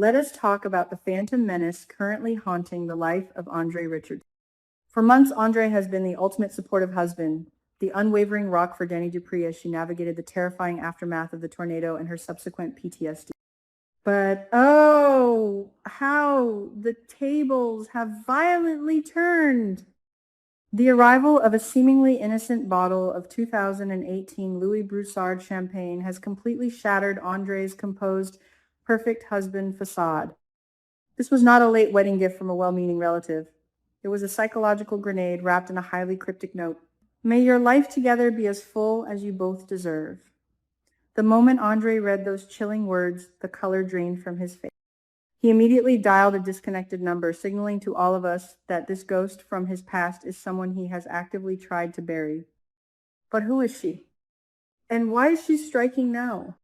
let us talk about the phantom menace currently haunting the life of Andre Richards. For months, Andre has been the ultimate supportive husband, the unwavering rock for Dani Dupree as she navigated the terrifying aftermath of the tornado and her subsequent PTSD. But oh, how the tables have violently turned. The arrival of a seemingly innocent bottle of 2018 Louis Broussard champagne has completely shattered Andre's composed, perfect husband facade. This was not a late wedding gift from a well-meaning relative. It was a psychological grenade wrapped in a highly cryptic note. May your life together be as full as you both deserve. The moment Andre read those chilling words, the color drained from his face. He immediately dialed a disconnected number, signaling to all of us that this ghost from his past is someone he has actively tried to bury. But who is she? And why is she striking now?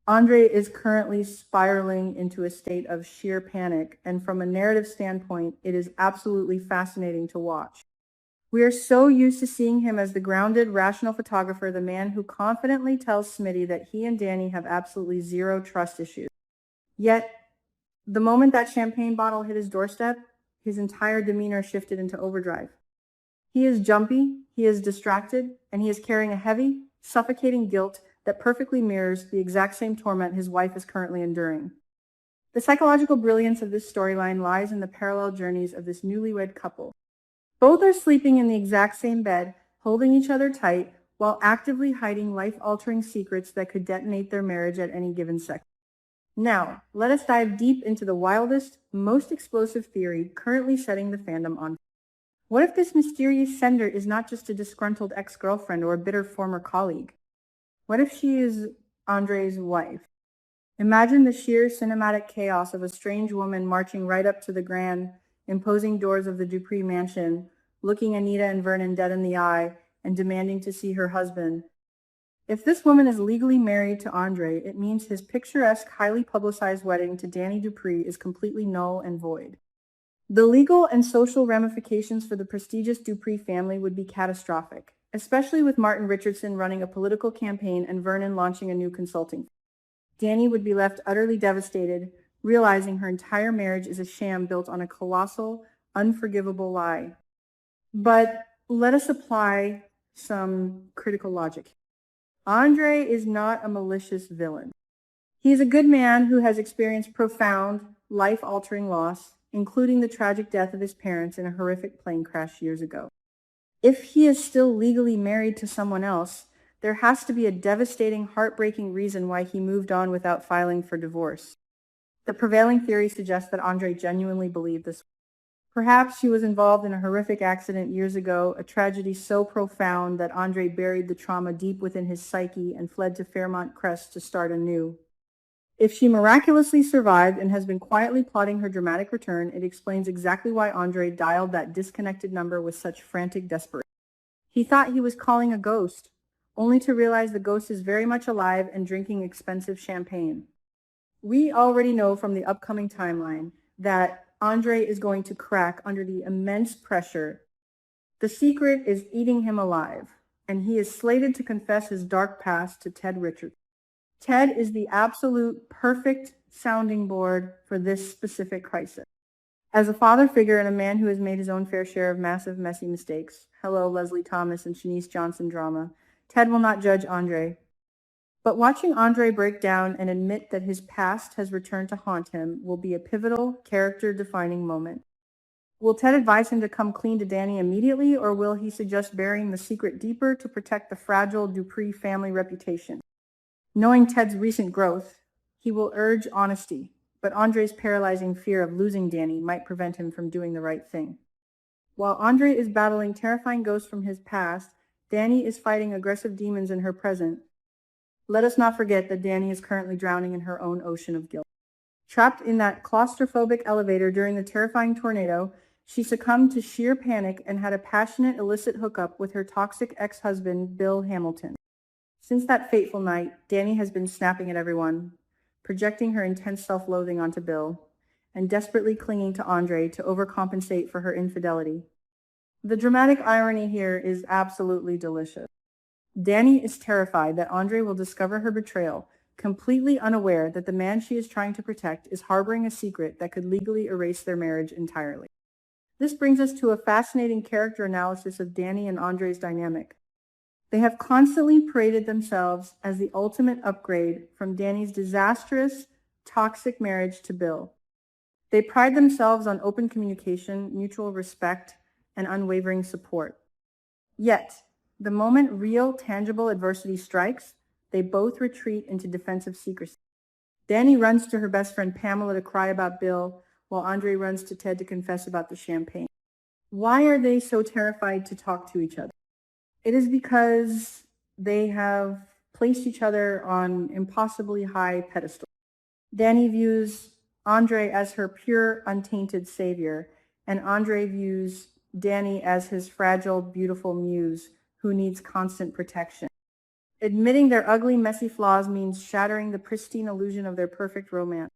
Andre is currently spiraling into a state of sheer panic, and from a narrative standpoint, it is absolutely fascinating to watch. We are so used to seeing him as the grounded, rational photographer, the man who confidently tells Smitty that he and Dani have absolutely zero trust issues. Yet, the moment that champagne bottle hit his doorstep, his entire demeanor shifted into overdrive. He is jumpy, he is distracted, and he is carrying a heavy, suffocating guilt that perfectly mirrors the exact same torment his wife is currently enduring. The psychological brilliance of this storyline lies in the parallel journeys of this newlywed couple. Both are sleeping in the exact same bed, holding each other tight, while actively hiding life-altering secrets that could detonate their marriage at any given second. Now, let us dive deep into the wildest, most explosive theory currently setting the fandom on. What if this mysterious sender is not just a disgruntled ex-girlfriend or a bitter former colleague? What if she is Andre's wife? Imagine the sheer cinematic chaos of a strange woman marching right up to the grand, imposing doors of the Dupree mansion, looking Anita and Vernon dead in the eye, and demanding to see her husband. If this woman is legally married to Andre, it means his picturesque, highly publicized wedding to Dani Dupree is completely null and void. The legal and social ramifications for the prestigious Dupree family would be catastrophic, especially with Martin Richardson running a political campaign and Vernon launching a new consulting. Dani would be left utterly devastated, realizing her entire marriage is a sham built on a colossal, unforgivable lie. But let us apply some critical logic. Andre is not a malicious villain. He is a good man who has experienced profound, life-altering loss, including the tragic death of his parents in a horrific plane crash years ago. If he is still legally married to someone else, there has to be a devastating, heartbreaking reason why he moved on without filing for divorce. The prevailing theory suggests that Andre genuinely believed this. Perhaps she was involved in a horrific accident years ago, a tragedy so profound that Andre buried the trauma deep within his psyche and fled to Fairmont Crest to start anew. If she miraculously survived and has been quietly plotting her dramatic return, it explains exactly why Andre dialed that disconnected number with such frantic desperation. He thought he was calling a ghost, only to realize the ghost is very much alive and drinking expensive champagne. We already know from the upcoming timeline that Andre is going to crack under the immense pressure. The secret is eating him alive, and he is slated to confess his dark past to Ted Richards. Ted is the absolute perfect sounding board for this specific crisis. As a father figure and a man who has made his own fair share of massive, messy mistakes, hello Leslie Thomas and Shanice Johnson drama, Ted will not judge Andre. But watching Andre break down and admit that his past has returned to haunt him will be a pivotal, character-defining moment. Will Ted advise him to come clean to Dani immediately, or will he suggest burying the secret deeper to protect the fragile Dupree family reputation? Knowing Ted's recent growth, he will urge honesty, but Andre's paralyzing fear of losing Dani might prevent him from doing the right thing. While Andre is battling terrifying ghosts from his past, Dani is fighting aggressive demons in her present. Let us not forget that Dani is currently drowning in her own ocean of guilt. Trapped in that claustrophobic elevator during the terrifying tornado, she succumbed to sheer panic and had a passionate, illicit hookup with her toxic ex-husband, Bill Hamilton. Since that fateful night, Dani has been snapping at everyone, projecting her intense self-loathing onto Bill, and desperately clinging to Andre to overcompensate for her infidelity. The dramatic irony here is absolutely delicious. Dani is terrified that Andre will discover her betrayal, completely unaware that the man she is trying to protect is harboring a secret that could legally erase their marriage entirely. This brings us to a fascinating character analysis of Dani and Andre's dynamic. They have constantly paraded themselves as the ultimate upgrade from Dani's disastrous, toxic marriage to Bill. They pride themselves on open communication, mutual respect, and unwavering support. Yet, the moment real, tangible adversity strikes, they both retreat into defensive secrecy. Dani runs to her best friend Pamela to cry about Bill, while Andre runs to Ted to confess about the champagne. Why are they so terrified to talk to each other? It is because they have placed each other on impossibly high pedestals. Dani views Andre as her pure, untainted savior, and Andre views Dani as his fragile, beautiful muse who needs constant protection. Admitting their ugly, messy flaws means shattering the pristine illusion of their perfect romance.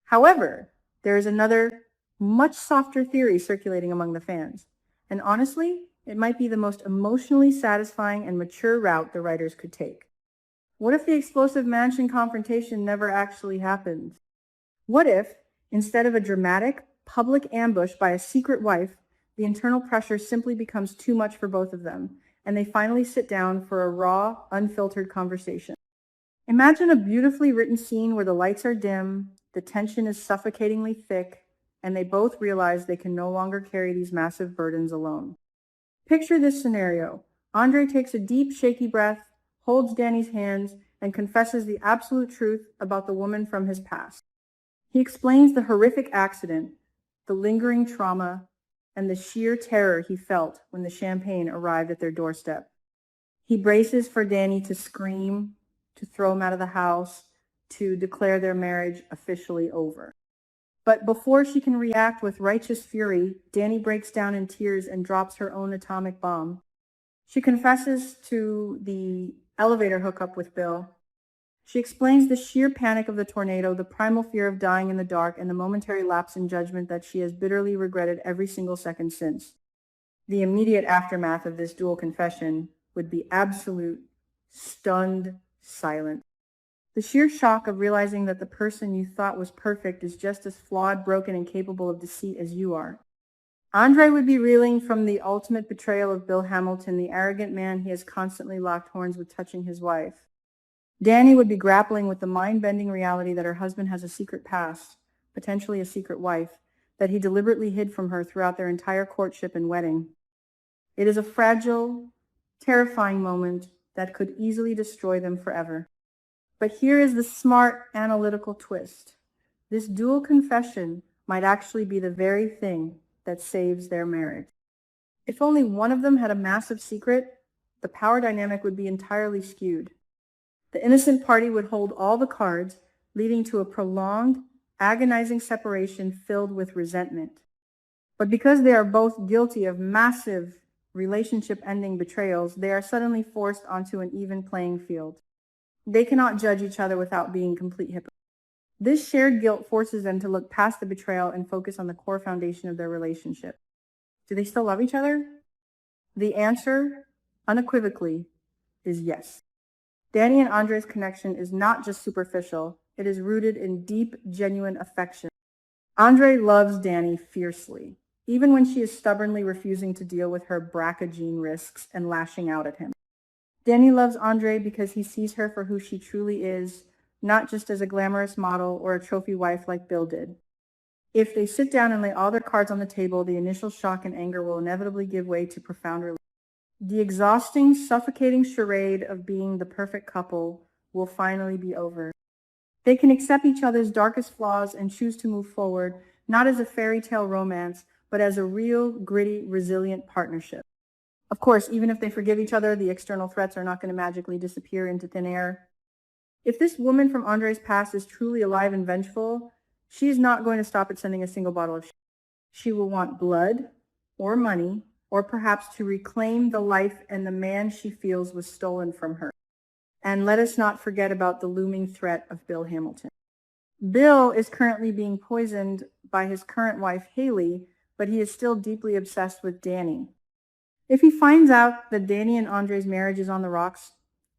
However, there is another, much softer theory circulating among the fans. And honestly, it might be the most emotionally satisfying and mature route the writers could take. What if the explosive mansion confrontation never actually happens? What if, instead of a dramatic, public ambush by a secret wife, the internal pressure simply becomes too much for both of them, and they finally sit down for a raw, unfiltered conversation? Imagine a beautifully written scene where the lights are dim, the tension is suffocatingly thick, and they both realize they can no longer carry these massive burdens alone. Picture this scenario. Andre takes a deep, shaky breath, holds Dani's hands, and confesses the absolute truth about the woman from his past. He explains the horrific accident, the lingering trauma, and the sheer terror he felt when the champagne arrived at their doorstep. He braces for Dani to scream, to throw him out of the house, to declare their marriage officially over. But before she can react with righteous fury, Dani breaks down in tears and drops her own atomic bomb. She confesses to the elevator hookup with Bill. She explains the sheer panic of the tornado, the primal fear of dying in the dark, and the momentary lapse in judgment that she has bitterly regretted every single second since. The immediate aftermath of this dual confession would be absolute, stunned silence. The sheer shock of realizing that the person you thought was perfect is just as flawed, broken, and capable of deceit as you are. Andre would be reeling from the ultimate betrayal of Bill Hamilton, the arrogant man he has constantly locked horns with touching his wife. Dani would be grappling with the mind-bending reality that her husband has a secret past, potentially a secret wife, that he deliberately hid from her throughout their entire courtship and wedding. It is a fragile, terrifying moment that could easily destroy them forever. But here is the smart, analytical twist. This dual confession might actually be the very thing that saves their marriage. If only one of them had a massive secret, the power dynamic would be entirely skewed. The innocent party would hold all the cards, leading to a prolonged, agonizing separation filled with resentment. But because they are both guilty of massive relationship-ending betrayals, they are suddenly forced onto an even playing field. They cannot judge each other without being complete hypocrites. This shared guilt forces them to look past the betrayal and focus on the core foundation of their relationship. Do they still love each other? The answer, unequivocally, is yes. Dani and Andre's connection is not just superficial, it is rooted in deep, genuine affection. Andre loves Dani fiercely, even when she is stubbornly refusing to deal with her BRCA gene risks and lashing out at him. Dani loves Andre because he sees her for who she truly is, not just as a glamorous model or a trophy wife like Bill did. If they sit down and lay all their cards on the table, the initial shock and anger will inevitably give way to profound relief. The exhausting, suffocating charade of being the perfect couple will finally be over. They can accept each other's darkest flaws and choose to move forward, not as a fairy tale romance, but as a real, gritty, resilient partnership. Of course, even if they forgive each other, the external threats are not going to magically disappear into thin air. If this woman from Andre's past is truly alive and vengeful, she is not going to stop at sending a single bottle of shit. She will want blood or money, or perhaps to reclaim the life and the man she feels was stolen from her. And let us not forget about the looming threat of Bill Hamilton. Bill is currently being poisoned by his current wife, Haley, but he is still deeply obsessed with Dani. If he finds out that Dani and Andre's marriage is on the rocks,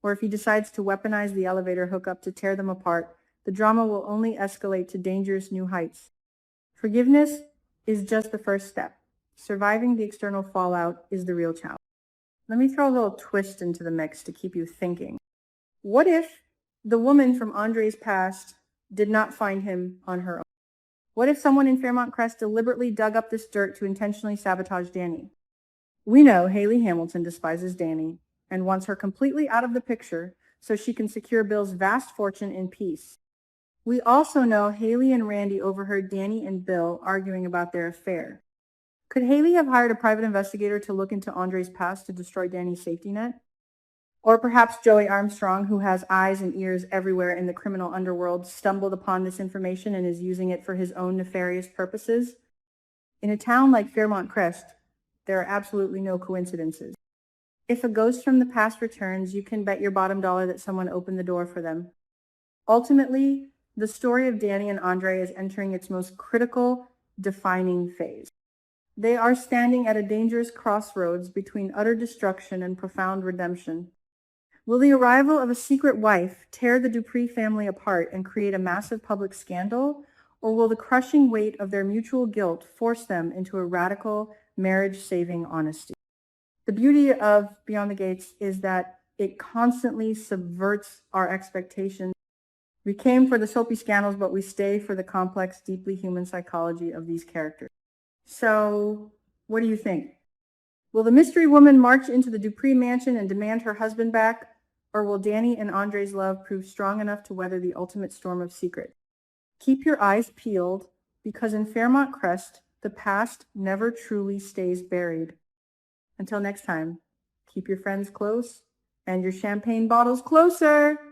or if he decides to weaponize the elevator hookup to tear them apart, the drama will only escalate to dangerous new heights. Forgiveness is just the first step. Surviving the external fallout is the real challenge. Let me throw a little twist into the mix to keep you thinking. What if the woman from Andre's past did not find him on her own? What if someone in Fairmont Crest deliberately dug up this dirt to intentionally sabotage Dani? We know Haley Hamilton despises Dani and wants her completely out of the picture so she can secure Bill's vast fortune in peace. We also know Haley and Randy overheard Dani and Bill arguing about their affair. Could Haley have hired a private investigator to look into Andre's past to destroy Dani's safety net? Or perhaps Joey Armstrong, who has eyes and ears everywhere in the criminal underworld, stumbled upon this information and is using it for his own nefarious purposes? In a town like Fairmont Crest, there are absolutely no coincidences. If a ghost from the past returns, you can bet your bottom dollar that someone opened the door for them. Ultimately, the story of Dani and Andre is entering its most critical, defining phase. They are standing at a dangerous crossroads between utter destruction and profound redemption. Will the arrival of a secret wife tear the Dupree family apart and create a massive public scandal, or will the crushing weight of their mutual guilt force them into a radical, marriage-saving honesty? The beauty of Beyond the Gates is that it constantly subverts our expectations. We came for the soapy scandals, but we stay for the complex, deeply human psychology of these characters. So, what do you think? Will the mystery woman march into the Dupree mansion and demand her husband back, or will Dani and Andre's love prove strong enough to weather the ultimate storm of secret? Keep your eyes peeled, because in Fairmont Crest, the past never truly stays buried. Until next time, keep your friends close and your champagne bottles closer.